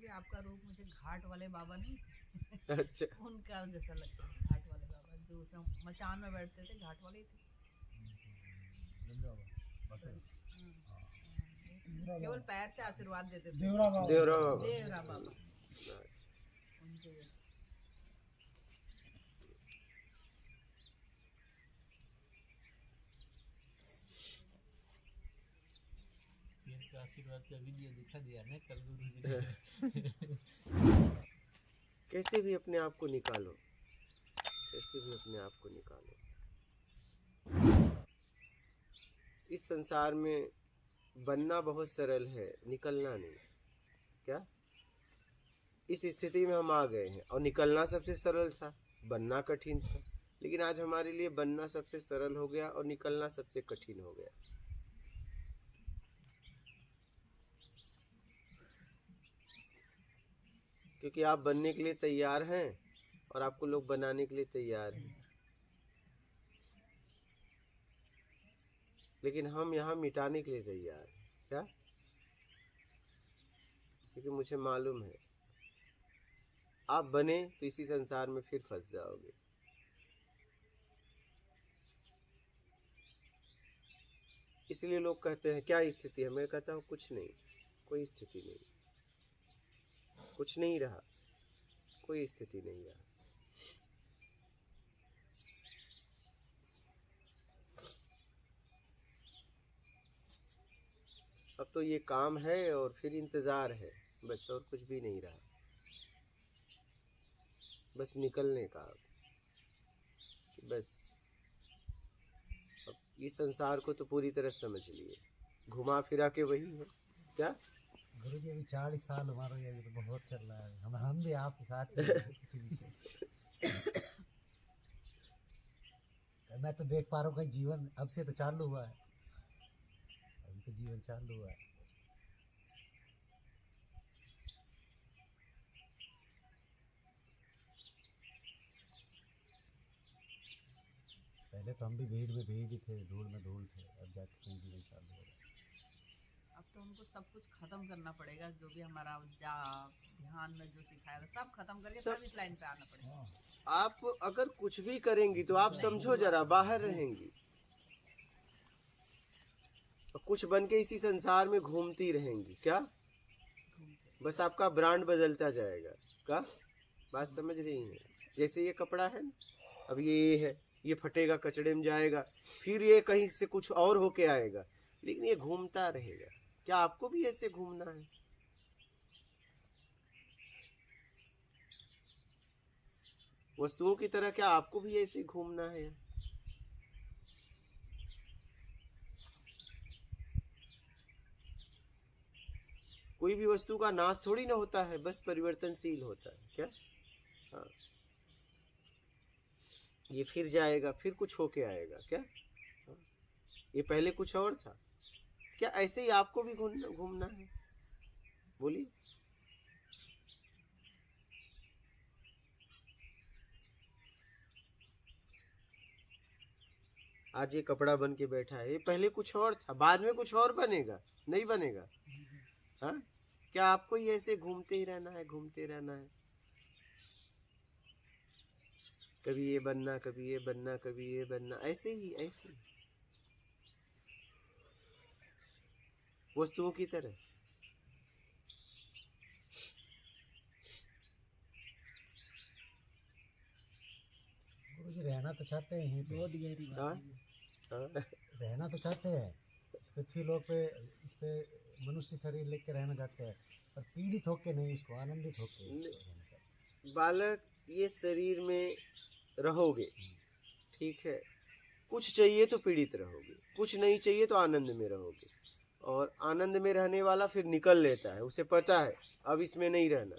भी आपका रूप मुझे घाट वाले बाबा नहीं अच्छा। उनका जैसा लगता है, घाट वाले बाबा जो उसमें मचान में बैठते थे, घाट वाले ही थे। केवल पैर से आशीर्वाद देते थे। देवरा बाबा। देवरा बाबा अच्छा। उनके जैसे। आशीर्वाद का वीडियो दिखा दिया ना कल गुरु जी ने। कैसे भी अपने आप को निकालो, कैसे भी अपने आप को निकालो। इस संसार में बनना बहुत सरल है, निकलना नहीं। क्या इस स्थिति में हम आ गए हैं और निकलना सबसे सरल था, बनना कठिन था। लेकिन आज हमारे लिए बनना सबसे सरल हो गया और निकलना सबसे कठिन हो गया। क्योंकि आप बनने के लिए तैयार हैं और आपको लोग बनाने के लिए तैयार हैं। लेकिन हम यहाँ मिटाने के लिए तैयार हैं। क्या? क्योंकि मुझे मालूम है आप बने तो इसी संसार में फिर फंस जाओगे। इसलिए लोग कहते हैं क्या स्थिति है, मैं कहता हूँ कुछ नहीं, कोई स्थिति नहीं, कुछ नहीं रहा, कोई स्थिति नहीं रहा। अब तो ये काम है और फिर इंतजार है, बस, और कुछ भी नहीं रहा, बस निकलने का। बस अब इस संसार को तो पूरी तरह समझ लिए, घुमा फिरा के वही है। क्या गुरु जी अभी 40 साल हमारा ये तो बहुत चल रहा है, हम भी आपके साथ ही हैं। मैं तो देख पा रहा हूँ कि जीवन अब से तो चालू हुआ है, अभी तो जीवन चालू हुआ है। पहले तो हम भी भीड़ में भीड़ ही थे, धूल में धूल थे, अब जाके जीवन चालू हो रहा है। अब तो हमको सब कुछ खत्म करना पड़ेगा, जो भी हमारा जाप ध्यान में जो सिखाया था सब खत्म करके सब- तब इस लाइन पे आना पड़ेगा। आप अगर कुछ भी करेंगी तो आप समझो जरा, बाहर रहेंगी और कुछ बन के इसी संसार में घूमती रहेंगी। क्या? बस आपका ब्रांड बदलता जाएगा। क्या बात समझ रही हैं? जैसे ये कपड़ा है ना, अब ये है, ये फटेगा, कचड़े में जाएगा, फिर ये कहीं से कुछ और होके आएगा, लेकिन ये घूमता रहेगा। क्या आपको भी ऐसे घूमना है? वस्तुओं की तरह क्या आपको भी ऐसे घूमना है? कोई भी वस्तु का नाश थोड़ी ना होता है, बस परिवर्तनशील होता है। क्या? हाँ, ये फिर जाएगा, फिर कुछ होके आएगा। क्या? हाँ, ये पहले कुछ और था। क्या ऐसे ही आपको भी घूमना है? बोलिए। आज ये कपड़ा बन के बैठा है, ये पहले कुछ और था, बाद में कुछ और बनेगा, नहीं बनेगा। हाँ, क्या आपको ये ऐसे घूमते ही रहना है, घूमते रहना है? कभी ये बनना, कभी ये बनना, कभी ये बनना, ऐसे ही, ऐसे ही वस्तुओं की तरह। गुरु जी रहना तो चाहते हैं, बहुत गहरी बात हाँ, है। हाँ, रहना तो चाहते हैं इस पृथ्वी लोक पे, इस पे मनुष्य शरीर लेके रहना चाहते हैं, पर पीड़ित होके नहीं, इसको आनंदित होके रहना चाहते हैं। बालक, ये शरीर में रहोगे, ठीक है, कुछ चाहिए तो पीड़ित रहोगे, कुछ नहीं चाहिए तो आनंद में रहोगे। और आनंद में रहने वाला फिर निकल लेता है, उसे पता है अब इसमें नहीं रहना।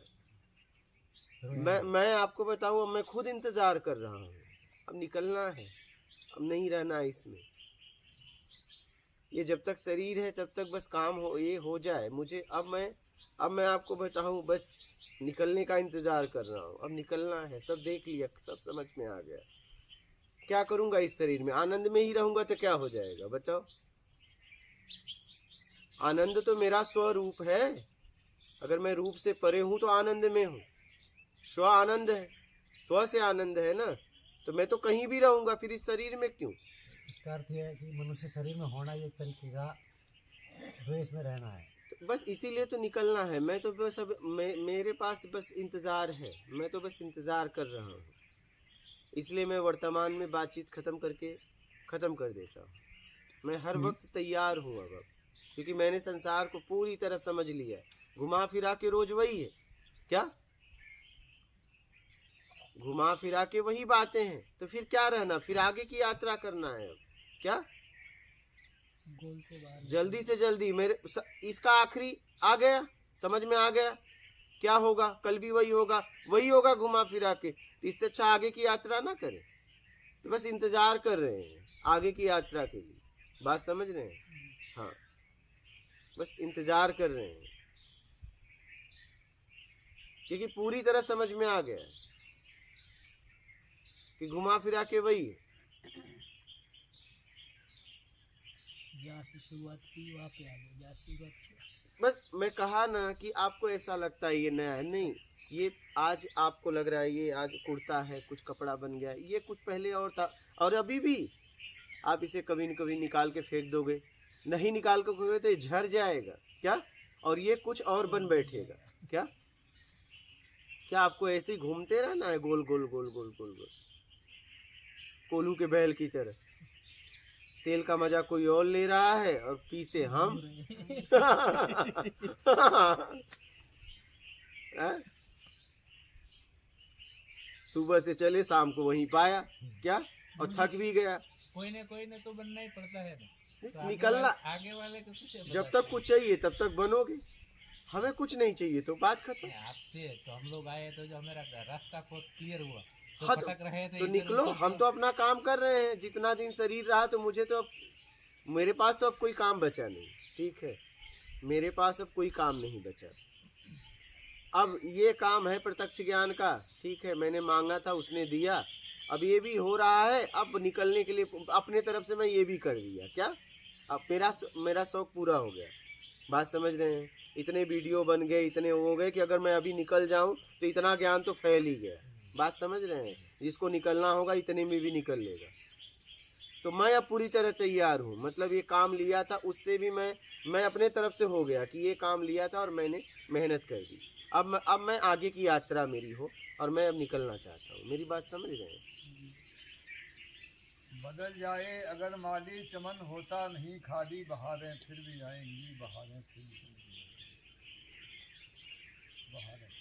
मैं आपको बताऊं, अब मैं खुद इंतजार कर रहा हूँ, अब निकलना है, अब नहीं रहना है इसमें। ये जब तक शरीर है तब तक बस काम हो, ये हो जाए मुझे। अब मैं आपको बताऊं, बस निकलने का इंतजार कर रहा हूँ। अब निकलना है, सब देख लिया, सब समझ में आ गया। क्या करूंगा इस शरीर में? आनंद में ही रहूंगा तो क्या हो जाएगा बताओ? आनंद तो मेरा स्वरूप है, अगर मैं रूप से परे हूँ तो आनंद में हूँ। स्व आनंद है, स्व से आनंद है ना, तो मैं तो कहीं भी रहूंगा, फिर इस शरीर में क्यों? इसका अर्थ यह है कि मनुष्य शरीर में होना ये एक तरीके का द्वेष में रहना है। तो बस इसीलिए तो निकलना है। मैं तो बस अब मेरे पास बस इंतजार है, मैं तो बस इंतजार कर रहा हूँ। इसलिए मैं वर्तमान में बातचीत खत्म करके खत्म कर देता हूँ। मैं हर वक्त तैयार हूँ अब, क्योंकि मैंने संसार को पूरी तरह समझ लिया है। घुमा फिरा के रोज वही है क्या? घुमा फिरा के वही बातें हैं, तो फिर क्या रहना? फिर आगे की यात्रा करना है अब क्या? गोल से बाहर जल्दी से जल्दी इसका आखिरी आ गया, समझ में आ गया क्या होगा? कल भी वही होगा घुमा फिरा के। तो इससे अच्छा आगे की यात्रा ना करें। तो बस इंतजार कर रहे हैं आगे की यात्रा के लिए। बात समझ रहे हैं? हाँ, बस इंतजार कर रहे हैं, क्योंकि पूरी तरह समझ में आ गया है कि घुमा फिरा के वही है। जहाँ से शुरुआत की वहाँ पे आ गए, जहाँ से शुरुआत किया। बस मैं कहा ना कि आपको ऐसा लगता है ये नया है, नहीं। ये आज आपको लग रहा है ये आज कुर्ता है, कुछ कपड़ा बन गया, ये कुछ पहले और था, और अभी भी आप इसे कभी न कभी निकाल के फेंक दोगे। नहीं निकाल के फेंकोगे तो ये झड़ जाएगा क्या, और ये कुछ और बन बैठेगा क्या? क्या आपको ऐसे ही घूमते रहना है गोल गोल गोल गोल गोल गोल, कोलू के बैल की तरह? तेल का मजा कोई और ले रहा है और पीसे हम। सुबह से चले, शाम को वहीं पाया क्या, और थक भी गया। कोई न तो बनना ही पड़ता है ना। तो निकलना आगे वाले को कुछ जब तक कुछ चाहिए तब तक बनोगे। हमें कुछ नहीं चाहिए तो बात खत्म। आपसे तो हम लोग आए तो जो हमारा रास्ता बहुत क्लियर हुआ, तो हाँ, भटक रहे थे तो इधर निकलो। उधर हम तो अपना काम कर रहे हैं। जितना दिन शरीर रहा तो मुझे तो अब, मेरे पास तो अब कोई काम बचा नहीं। ठीक है, मेरे पास अब कोई काम नहीं बचा। अब ये काम है प्रत्यक्ष ज्ञान का। ठीक है, मैंने मांगा था, उसने दिया, अब ये भी हो रहा है। अब निकलने के लिए अपने तरफ से मैं ये भी कर दिया क्या, अब मेरा शौक पूरा हो गया। बात समझ रहे हैं? इतने वीडियो बन गए, इतने हो गए कि अगर मैं अभी निकल जाऊं तो इतना ज्ञान तो फैल ही गया। बात समझ रहे हैं? जिसको निकलना होगा इतने में भी निकल लेगा। तो मैं अब पूरी तरह तैयार हूँ। मतलब ये काम लिया था, उससे भी मैं अपने तरफ से हो गया कि ये काम लिया था और मैंने मेहनत कर दी। अब मैं आगे की यात्रा मेरी हो और मैं अब निकलना चाहता हूँ। मेरी बात समझ रहे हैं? बदल जाए अगर माली चमन, होता नहीं खाली बहारें फिर भी आएंगी, बहारें फिर भी बहारें।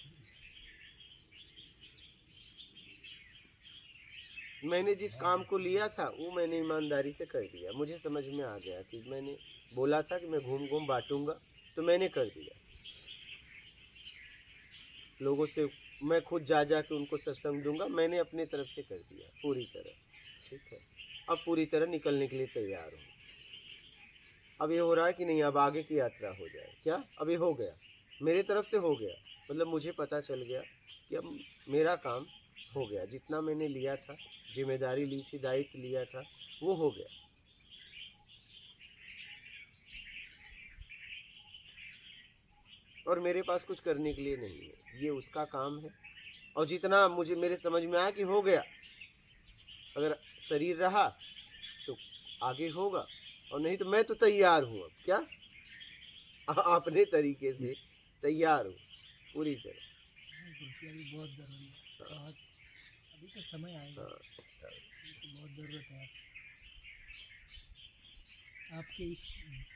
मैंने जिस काम को लिया था वो मैंने ईमानदारी से कर दिया। मुझे समझ में आ गया कि मैंने बोला था कि मैं घूम घूम बांटूंगा, तो मैंने कर दिया। लोगों से मैं खुद जा के उनको सत्संग दूंगा, मैंने अपने तरफ से कर दिया पूरी तरह। ठीक है, अब पूरी तरह निकलने के लिए तैयार हूँ। अब ये हो रहा है कि नहीं, अब आगे की यात्रा हो जाए क्या? अब ये हो गया, मेरे तरफ से हो गया। मतलब मुझे पता चल गया कि अब मेरा काम हो गया। जितना मैंने लिया था, जिम्मेदारी ली थी, दायित्व लिया था, वो हो गया। और मेरे पास कुछ करने के लिए नहीं है, ये उसका काम है। और जितना मुझे मेरे समझ में आया कि हो गया, अगर शरीर रहा तो आगे होगा, और नहीं तो मैं तो तैयार हूँ अब क्या, अपने तरीके से तैयार हूँ पूरी तरह। अभी बहुत जरूरी है, बहुत अभी तो समय आएगा। तो बहुत ज़रूरत है आपके इस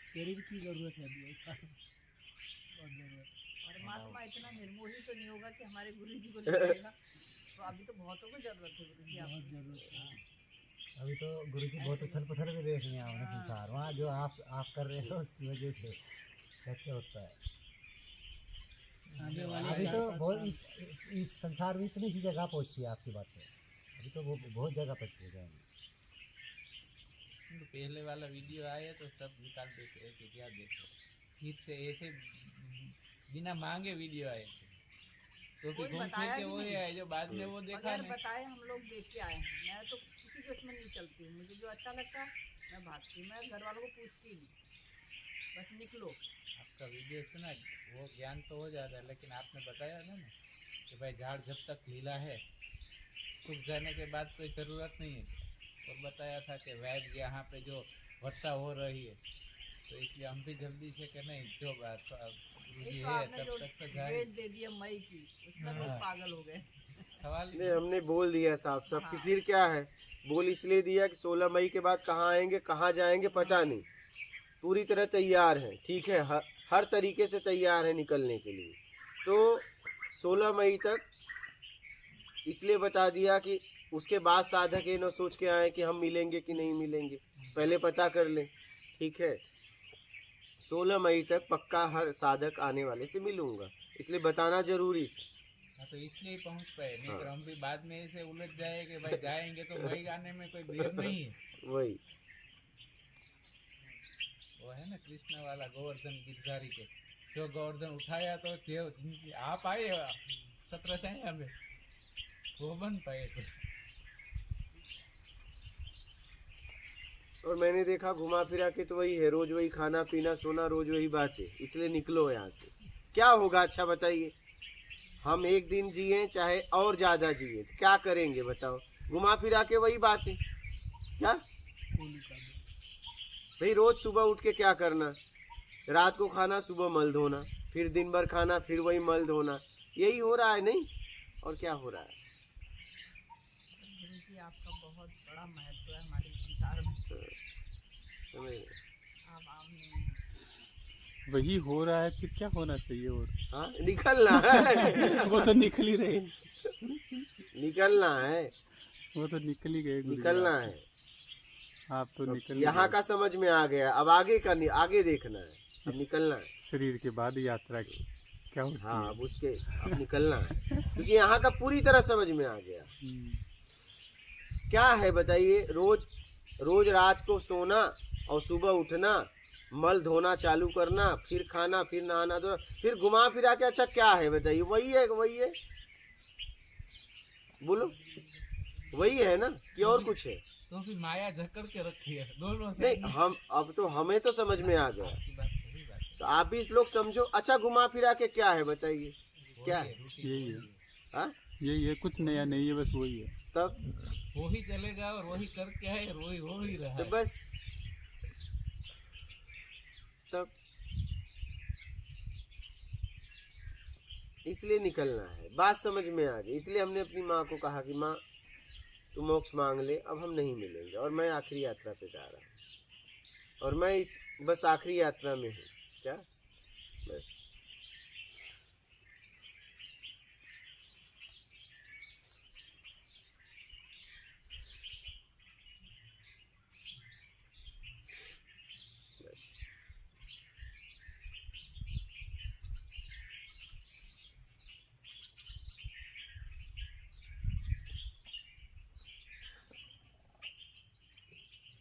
शरीर की ज़रूरत है अभी, ऐसा बहुत ज़रूरत है। परमात्मा इतना निर्मोही तो नहीं होगा कि हमारे गुरु जी को निकालेगा। तो अभी तो बहुतों को जरूरत है गुरु जी, बहुत ज़रूरत है। अभी तो गुरुजी बहुत उथल पुथल भी देख रहे हैं आपने संसार। वहाँ जो आप कर रहे हो उसकी वजह से कैसे होता है। आगे वाले अभी तो 4-5 बहुत साल इस संसार में इतनी सी जगह पहुँची है आपकी बात है। अभी तो वो बहुत जगह पर पहुँच जाएंगे। तो पहले वाला वीडियो आया तो सब निकाल देते हैं कि क्या देखो, फिर से ऐसे बिना मांगे वीडियो आए तो कोई घूम फिर बताया के भी वो नहीं। आए जो बाद में वो देखा बगैर नहीं। बताए हम लोग देख के आए हैं। मैं तो किसी के उसमें नहीं चलती हूँ, मुझे जो अच्छा लगता है मैं भागती हूँ। मैं घर वालों को पूछती नहीं, बस निकलो। आपका वीडियो सुना, वो ज्ञान तो हो जाता है, लेकिन आपने बताया था ना कि भाई झाड़ जब तक लीला है, सूख जाने के बाद कोई ज़रूरत नहीं है। और बताया था कि वैद यहाँ पे जो वर्षा हो रही है, तो इसलिए हम भी जल्दी से कि नहीं, जो गुरुजी एक है आपने तब जो तक तो जाए। डेट दे दिया मई की, उसमें लोग हाँ। पागल हो गए। सवाल नहीं, हमने बोल दिया साफ साफ कि हाँ। फिर क्या है, बोल इसलिए दिया कि 16 मई के बाद कहाँ आएंगे कहाँ जाएंगे पता नहीं, पूरी तरह तैयार है, ठीक है, हर तरीके से तैयार है निकलने के लिए। तो 16 मई तक इसलिए बता दिया कि उसके बाद साधक ये न सोच के आए कि हम मिलेंगे कि नहीं मिलेंगे, पहले पता कर लें, ठीक है। 16 मई तक पक्का हर साधक आने वाले से मिलूंगा, इसलिए बताना जरूरी था। हाँ, तो इसलिए पहुंच पाए, नहीं हाँ। तो हम भी बाद में ऐसे उलझ जाए कि भाई जाएंगे तो वही आने में कोई देर नहीं है। वही वो है ना कृष्ण वाला गोवर्धन गिरधारी के, जो गोवर्धन उठाया तो जो आप आए 17 से में वो बन पाए थे। और मैंने देखा घुमा फिरा के तो वही है, रोज वही खाना पीना सोना, रोज वही बातें, इसलिए निकलो यहाँ से। क्या होगा अच्छा बताइए, हम एक दिन जिए चाहे और ज्यादा जिए तो क्या करेंगे बताओ, घुमा फिरा के वही बातें। क्या भाई, रोज सुबह उठ के क्या करना, रात को खाना सुबह मल धोना, फिर दिन भर खाना फिर वही मल धोना, यही हो रहा है नहीं, और क्या हो रहा है। गुरुजी आपका बहुत बड़ा महत्व है हमारे संसार में। समझ रहे? अब आपने वही हो रहा है, फिर क्या होना चाहिए और? हाँ, निकलना है। वो तो निकल ही रहे, निकलना है, वो तो निकल ही गए गुरुजी। निकलना है। आप तो निकल ही यहाँ गए। का समझ में आ गया, अब आगे का आगे देखना है, अब निकलना है। शरीर के बाद यात्रा की क्या होती हाँ, है? अब उसके अब निकलना है, क्योंकि यहाँ का पूरी तरह समझ में आ गया। क्या है बताइए, रोज रोज रात को सोना और सुबह उठना, मल धोना चालू करना, फिर खाना, फिर नहाना धोना, फिर घुमा फिरा के, अच्छा क्या है बताइए, वही है वही है, बोलो वही है ना कि और कुछ है? तो भी माया जकड़ के रखी है दोनों से। नहीं, हम अब तो हमें तो समझ में आ गया, आपकी बात सही बात है। तो आप भी इस लोग समझो। अच्छा घुमा फिरा के क्या है बताइए, क्या है? यही है, हाँ? यही है, कुछ नया नहीं है, बस वही है। तब वही चलेगा और वही करके आए और वही हो ही रहा तो है। बस, तब इसलिए निकलना है, बात समझ में आ गई। इसलिए हमने अपनी माँ को कहा कि माँ तू मोक्ष मांग ले, अब हम नहीं मिलेंगे, और मैं आखिरी यात्रा पे जा रहा हूँ, और मैं इस बस आखिरी यात्रा में हूँ, क्या बस।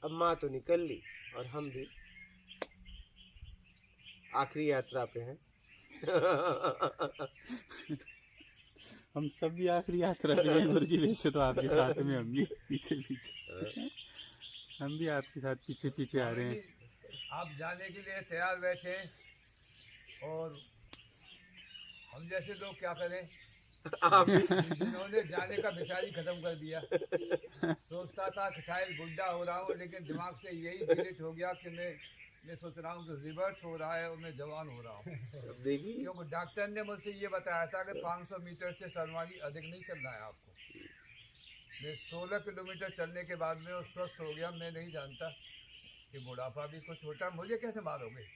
अब माँ तो निकल ली और हम भी आखिरी यात्रा पे हैं। हम सब भी आखिरी यात्रा पे हैं गुरुजी, वैसे तो आपके साथ में, हम भी पीछे पीछे, हम भी आपके साथ पीछे पीछे आ रहे हैं। आप जाने के लिए तैयार बैठे, और हम जैसे लोग क्या करें, आप भी जिन्होंने जाने का बेचारी खत्म कर दिया। सोचता था कि शायद बुढ़ा हो रहा हूँ, लेकिन दिमाग से यही डिलीट हो गया कि मैं सोच रहा हूँ कि रिवर्स हो रहा है और मैं जवान हो रहा हूँ। अब देखिए, क्योंकि डॉक्टर ने मुझसे ये बताया था कि 500 मीटर से सर्वांगी अधिक नहीं चलना है आपको। मैं 16 किलोमीटर चलने के बाद में स्वस्थ हो गया। मैं नहीं जानता कि बुढ़ापा भी कुछ होता है। मुझे कैसे मारोगे?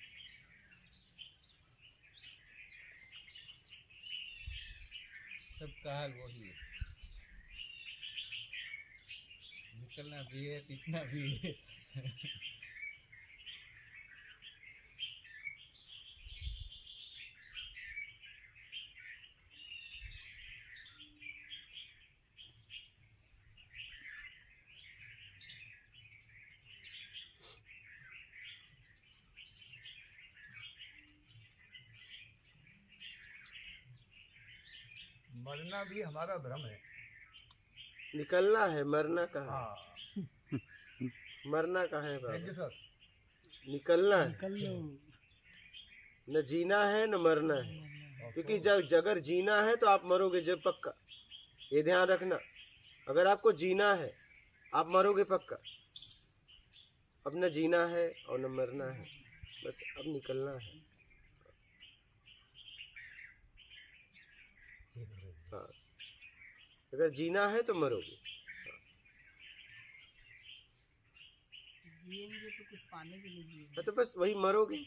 सबका हाल वही है, निकलना भी है, इतना भी है। मरना भी हमारा भ्रम है। निकलना है, मरना कहाँ है? हाँ, मरना कहाँ है थैंक यू बाबा, सर। निकलना है। निकल लो। न जीना है न मरना है, क्योंकि जब अगर जीना है तो आप मरोगे जब पक्का, ये ध्यान रखना। अगर आपको जीना है आप मरोगे पक्का। अब न जीना है और न मरना है, बस अब निकलना है। हाँ, अगर जीना है तो मरोगे। जिएंगे तो कुछ पाने के लिए जिएंगे। हाँ, तो बस वही मरोगे।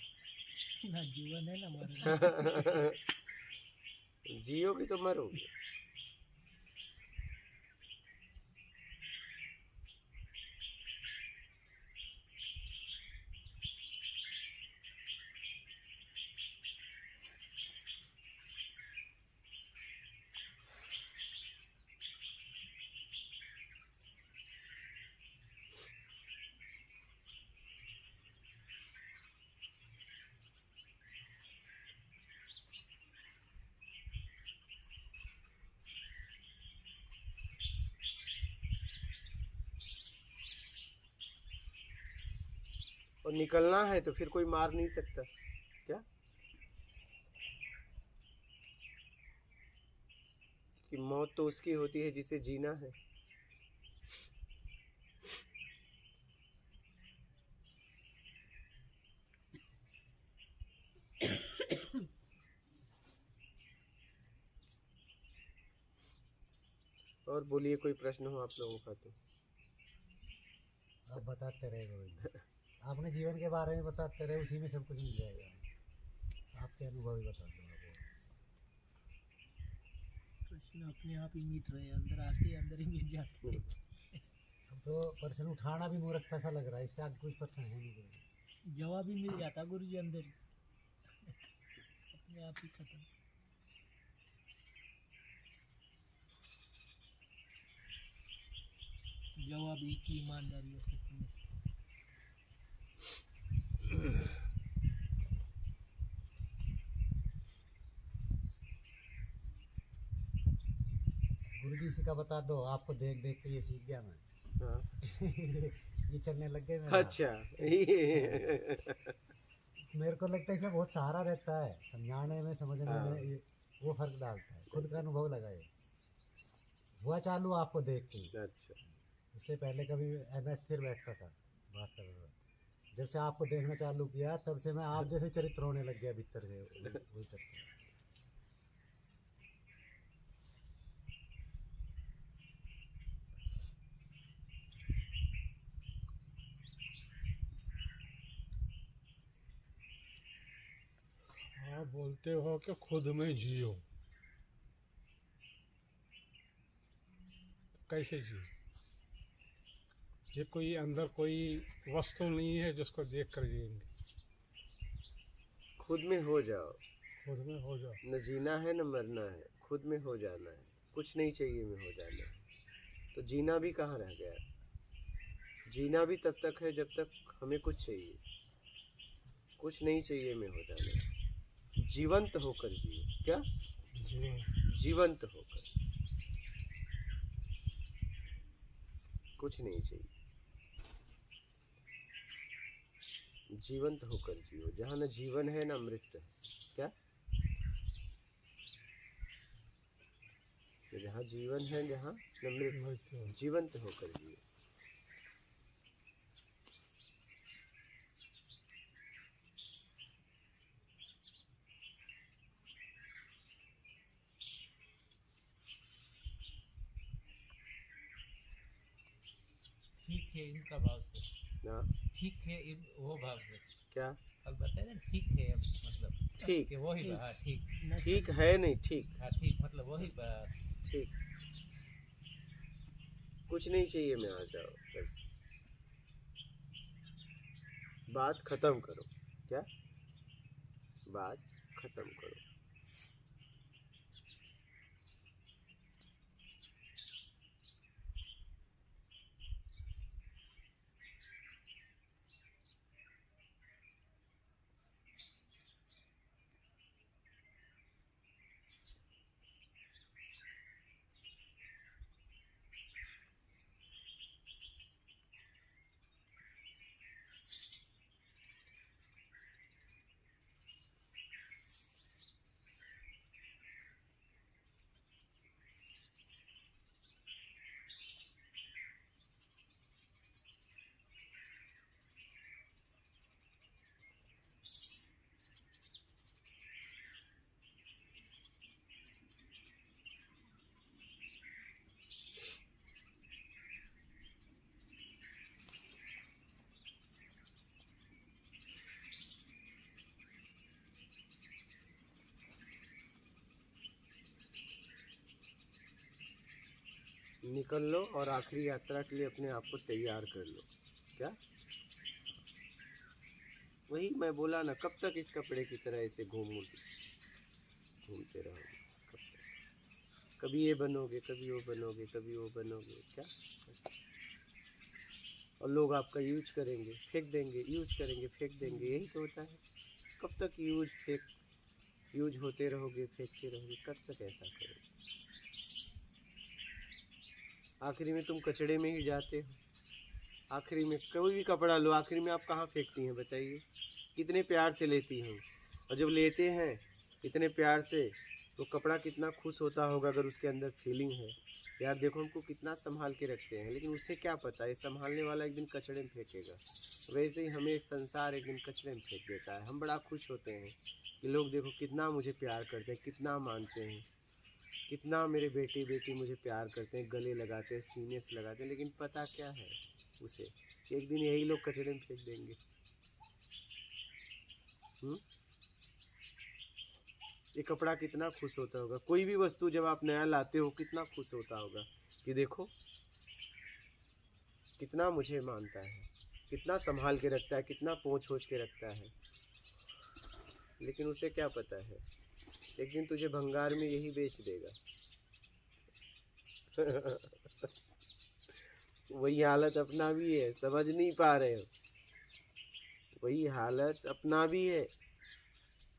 ना जीवन है ना मरना। जियोगे तो मरोगे। और निकलना है तो फिर कोई मार नहीं सकता क्या? कि मौत तो उसकी होती है जिसे जीना है। और बोलिए, कोई प्रश्न हो आप लोगों का तो? आप बताते रहे गुरुजी, आपने जीवन के बारे में बताते रहे, उसी में सब कुछ मिल जाएगा। आपके अनुभव ही बता दो। प्रश्न अपने आप ही मिट रहे हैं, अंदर आते ही अंदर ही मिट जाते हैं। अब तो प्रश्न उठाना भी मूर्खता सा लग रहा है, इससे आगे कोई प्रश्न है नहीं गुरुजी। जवाब ही मिल जाता गुरुजी अंदर ही, अपने आप ही खत्म। जवाब एक ही, ईमानदारी और सत्यनिष्ठा। गुरुजी इसी का बता दो, आपको देख देख के ये सीख गया मैं। हाँ। ये चलने लग गए मेरा। अच्छा। मेरे को लगता है इसमें बहुत सहारा रहता है, समझाने में समझने हाँ। में, ये वो फर्क डालता है। खुद का अनुभव लगाए, हुआ चालू आपको देख के। अच्छा। उससे पहले कभी MS फिर बैठता था, बात कर रहा था। जब से आपको देखना चालू किया तब से मैं आप जैसे चरित्र होने लग गया भीतर से, वही चरित्र। आप बोलते हो कि खुद में जियो, तो कैसे जियो? ये कोई अंदर कोई वस्तु नहीं है जिसको देख कर जिएंगे। खुद में हो जाओ, खुद में हो जाओ। न जीना है न मरना है, खुद में हो जाना है। कुछ नहीं चाहिए में हो जाना है। तो जीना भी कहाँ रह गया? जीना भी तब तक है जब तक हमें कुछ चाहिए। कुछ नहीं चाहिए में हो जाना है। जीवंत होकर जिए। क्या? जीवन जीवंत होकर, कुछ नहीं चाहिए। जीवंत होकर जियो, जहाँ न जीवन है न मृत्यु है। क्या? जहाँ जीवन है, जहाँ न मृत्यु, मृत्यु। जीवंत होकर जियो। ठीक है इनका भाव से, ना ठीक है इन वो भाव से। क्या? कल बताया ना, ठीक है मतलब ठीक। कि वही हाँ ठीक। ठीक है नहीं, ठीक। हाँ ठीक मतलब वही बात। ठीक। कुछ नहीं चाहिए में आ जाओ, बस बात खत्म करो। क्या? बात खत्म करो। निकल लो और आखिरी यात्रा के लिए अपने आप को तैयार कर लो। क्या? वही मैं बोला ना, कब तक इस कपड़े की तरह ऐसे घूमते रहोगे? कब तक? कभी ये बनोगे, कभी वो बनोगे, कभी वो बनोगे। क्या? और लोग आपका यूज करेंगे, फेंक देंगे, यूज करेंगे, फेंक देंगे। यही तो होता है। कब तक यूज होते रहोगे, फेंकते रहोगे? कब तक ऐसा करोगे? आखिरी में तुम कचड़े में ही जाते हो। आखिरी में कोई भी कपड़ा लो, आखिरी में आप कहाँ फेंकती हैं बताइए? कितने प्यार से लेती हैं, और जब लेते हैं इतने प्यार से तो कपड़ा कितना खुश होता होगा अगर उसके अंदर फीलिंग है। यार देखो हमको कितना संभाल के रखते हैं, लेकिन उसे क्या पता ये संभालने वाला एक दिन कचड़े में फेंकेगा। वैसे ही हमें एक संसार एक दिन कचड़े में फेंक देता है। हम बड़ा खुश होते हैं कि लोग देखो कितना मुझे प्यार करते हैं, कितना मानते हैं, कितना मेरे बेटी मुझे प्यार करते हैं, गले लगाते हैं, सीने से लगाते हैं। लेकिन पता क्या है उसे, एक दिन यही लोग कचड़े में फेंक देंगे। ये कपड़ा कितना खुश होता होगा। कोई भी वस्तु जब आप नया लाते हो कितना खुश होता होगा कि देखो कितना मुझे मानता है, कितना संभाल के रखता है, कितना पोंछ ओछ के रखता है। लेकिन उसे क्या पता है एक दिन तुझे भंगार में यही बेच देगा। वही हालत अपना भी है, समझ नहीं पा रहे हो। वही हालत अपना भी है।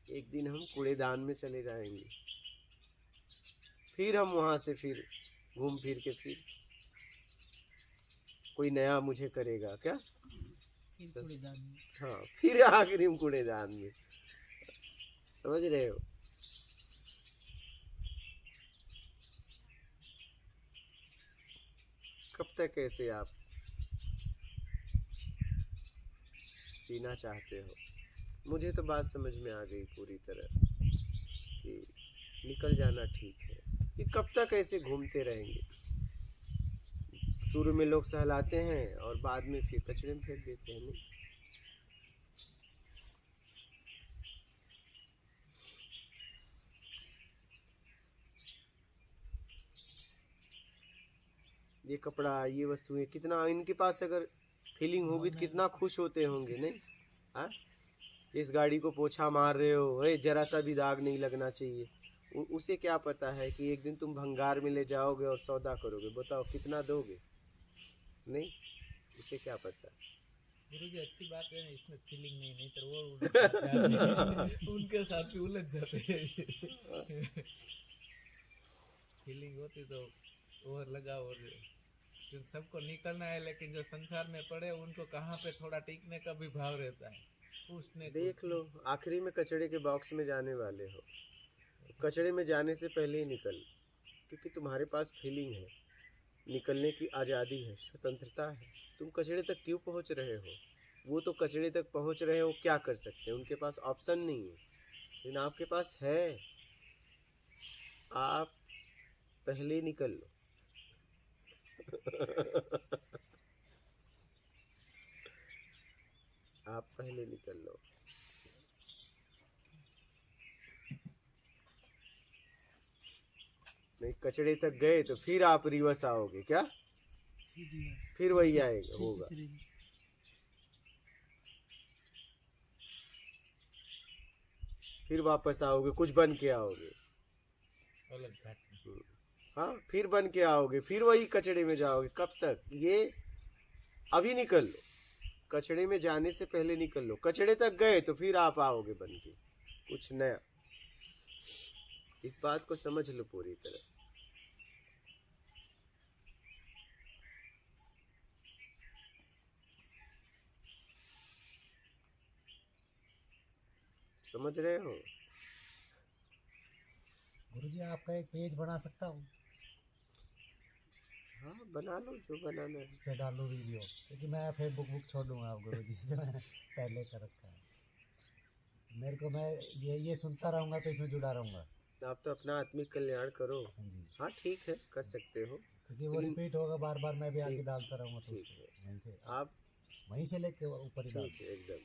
एक दिन हम कूड़ेदान में चले जाएंगे, फिर हम वहां से फिर घूम फिर के फिर कोई नया मुझे करेगा। क्या? फिर कूड़ेदान में। हाँ, फिर आखिरी में कूड़ेदान में। समझ रहे हो? कब तक ऐसे आप जीना चाहते हो? मुझे तो बात समझ में आ गई पूरी तरह कि निकल जाना ठीक है। कि कब तक ऐसे घूमते रहेंगे? शुरू में लोग सहलाते हैं और बाद में फिर कचरे में फेंक देते हैं। नहीं, ये कपड़ा, ये वस्तुएं, कितना इनके पास अगर फीलिंग होगी तो कितना खुश होते होंगे। नहीं? हाँ, इस गाड़ी को पोछा मार रहे हो, अरे जरा सा भी दाग नहीं लगना चाहिए। उसे क्या पता है कि एक दिन तुम भंगार में ले जाओगे और सौदा करोगे। बताओ कितना दोगे? नहीं, उसे क्या पता। गुरुजी अच्छी बात है ना, इसमें फीलिंग नहीं तो वो उलझ जाते हैं। उनके साथ ही उलझ जाते हैं। फीलिंग होती तो और लगा, और क्योंकि सबको निकलना है, लेकिन जो संसार में पड़े उनको कहाँ पे थोड़ा टिकने का भी भाव रहता है। उसने देख लो, आखिरी में कचड़े के बॉक्स में जाने वाले हो। कचड़े में जाने से पहले ही निकल, क्योंकि तुम्हारे पास फीलिंग है, निकलने की आज़ादी है, स्वतंत्रता है। तुम कचड़े तक क्यों पहुंच रहे हो? वो तो कचड़े तक पहुंच रहे हो, क्या कर सकते हैं? उनके पास ऑप्शन नहीं है, लेकिन आपके पास है। आप पहले निकल लो। आप पहले निकल लो। नहीं, कचड़े तक गए तो फिर आप रिवर्स आओगे। क्या? फिर वही आएगा, होगा। फिर वापस आओगे, कुछ बन के आओगे। अलग घाट में। हाँ, फिर बन के आओगे, फिर वही कचड़े में जाओगे। कब तक? ये अभी निकल लो, कचड़े में जाने से पहले निकल लो। कचड़े तक गए तो फिर आप आओगे बन के कुछ नया। इस बात को समझ लो पूरी तरह। समझ रहे हो? गुरुजी आपका एक पेज बना सकता हूँ? हाँ, बना लो जो बनाना है। इस पे डालो वीडियो, क्योंकि मैं फेसबुक बुक छोड़ दूंगा आप गुरुजी, जो मैंने पहले कर रखा है। मेरे को, मैं ये सुनता रहूँगा तो इसमें जुड़ा रहूँगा। आप तो अपना आत्मिक कल्याण करो। हाँ जी, हाँ ठीक है, कर सकते हो। क्योंकि वो रिपीट होगा बार बार, मैं भी आगे ठीक- डालता रहूँगा तो ठीक है। वहीं से आप वहीं से लेके ऊपर ही डाल। ठीक है, एकदम।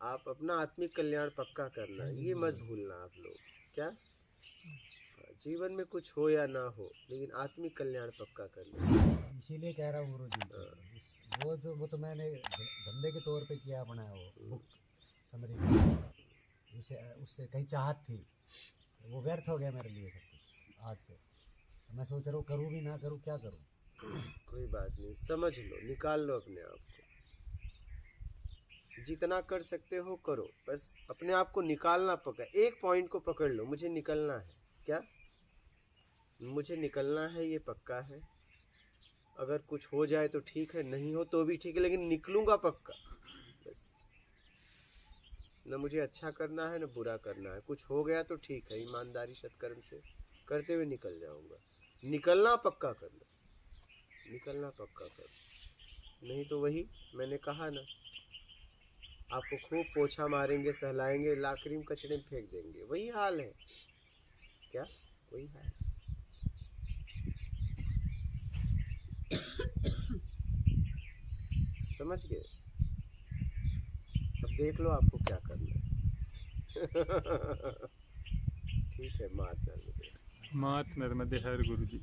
आप अपना आत्मिक कल्याण पक्का करना, हाँ जी, ये जी, मत जी। भूलना आप लोग। क्या? हाँ जीवन में कुछ हो या ना हो, लेकिन आत्मिक कल्याण पक्का करना। इसीलिए कह रहा हूँ गुरु जी, वो तो मैंने धंधे के तौर पे किया अपना, वो बुक समरी, उससे कहीं चाहत थी, वो व्यर्थ हो गया मेरे लिए सब कुछ आज से। तो मैं सोच रहा हूँ करूँ भी ना करूँ, क्या करूँ। कोई बात नहीं, समझ लो, निकाल लो अपने आप को, जितना कर सकते हो करो, बस अपने आप को निकालना पक्का। एक पॉइंट को पकड़ लो, मुझे निकलना है। क्या? मुझे निकलना है, ये पक्का है। अगर कुछ हो जाए तो ठीक है, नहीं हो तो भी ठीक है, लेकिन निकलूंगा पक्का। बस न मुझे अच्छा करना है न बुरा करना है। कुछ हो गया तो ठीक है, ईमानदारी सत्कर्म से करते हुए निकल जाऊंगा। निकलना पक्का करना, निकलना पक्का करना, नहीं तो वही मैंने कहा ना, आपको खूब पोछा मारेंगे, सहलाएंगे, आखिरी में कचड़े में फेंक देंगे। वही हाल है। क्या? वही हाल। समझ गए? अब देख लो आपको क्या करना है। ठीक है, मात नर्मदे। मात नर्मदे हर गुरु जी।